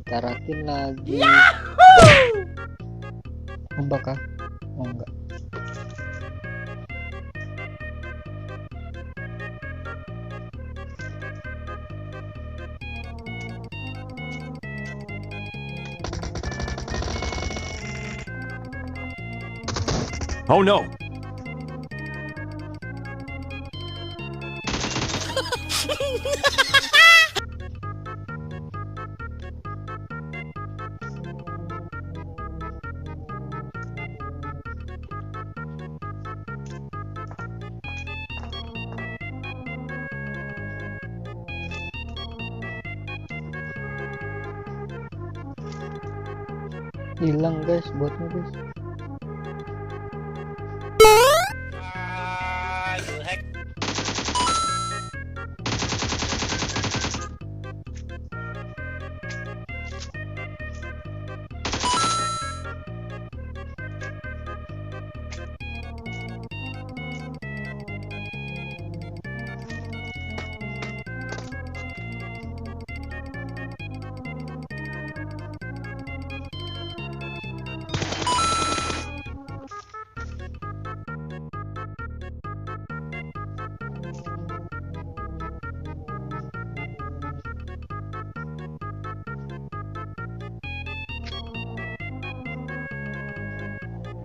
Karakin lagi. Coba kah? Oh enggak. Oh no. Hilang guys, botnya guys.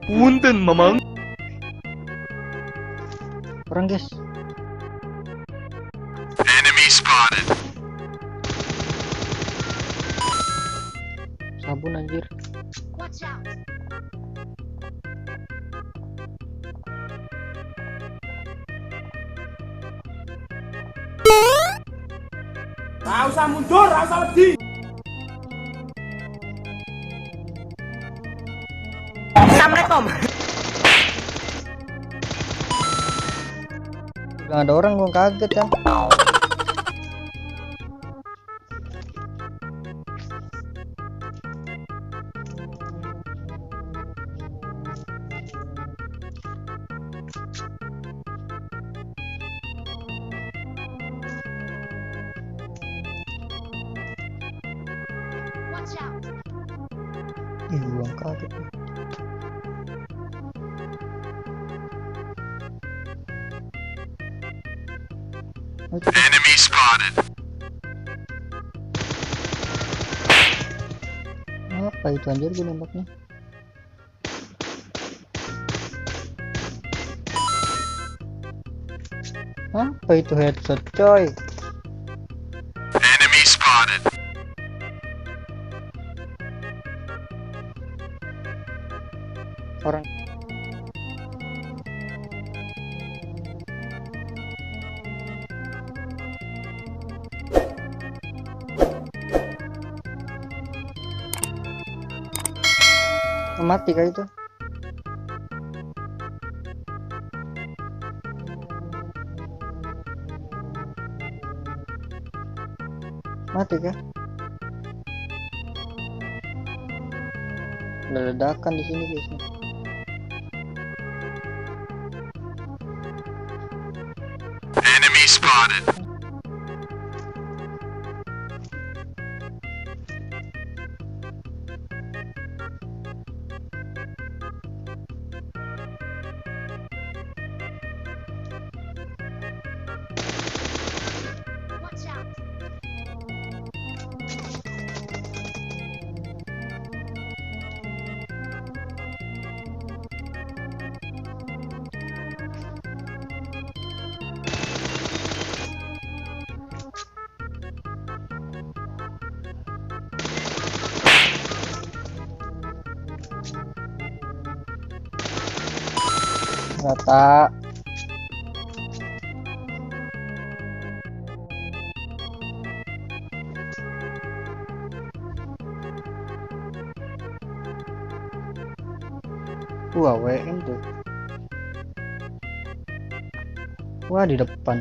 Punten mamang. Orang guys. Enemy spotted. Sabun anjir. Watch out. Nggak usah mundur, nggak usah lebih. Assalamualaikum. Bilang ada orang, gua kaget kan. Watch out. Ih, gua kaget. Enemy spotted. Apa itu anjir gue nembaknya? Apa itu headshot coy? Enemy spotted. Orang mati kah itu? Mati kah? Ada ledakan di sini guys. Enemy spotted. Watch out. Rata. Wah, WM tuh. Wah, di depan.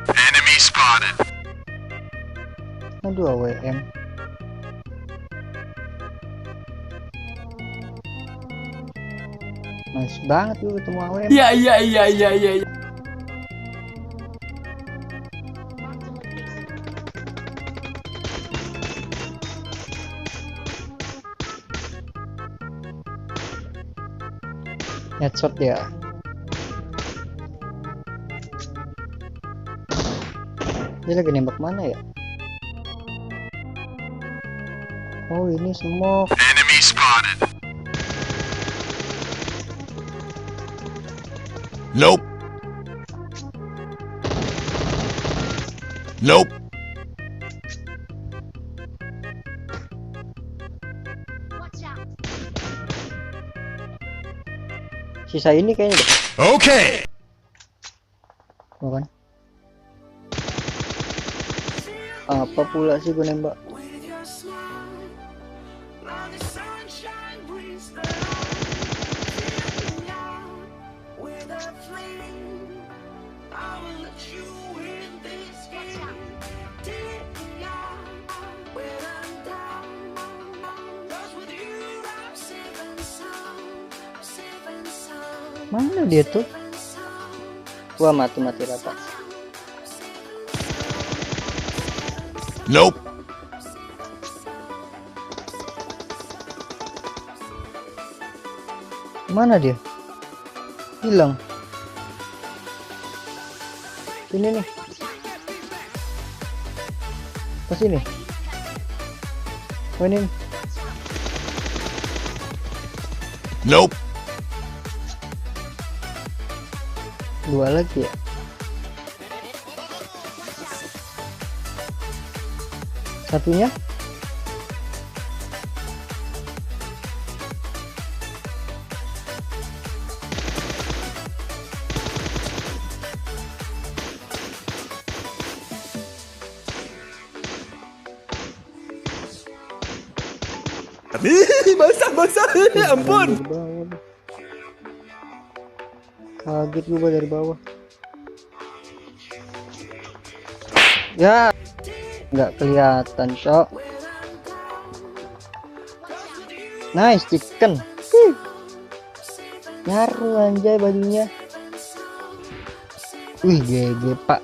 Enemy spotted. Aduh, WM. Nice banget gue ketemu AWM. Iya iya iya iya iya. Headshot ya. Dia lagi nembak mana ya? Oh ini smoke. Enemy spotted. Nope. Nope. Watch out. Sisa ini kayaknya deh. Okay. Bukan? Apa pula sih gue nembak? Mana dia tuh? Wah mati rata. Nope. Mana dia? Hilang. Ini nih. Pas ini. Oh ini. Nope. Dua lagi ya. Satunya Basah ampun. dari bawah. Kaget gue dari bawah. Ya, nggak kelihatan, cok. Nice chicken. Nyaru anjay bajunya. Wih, GG pak.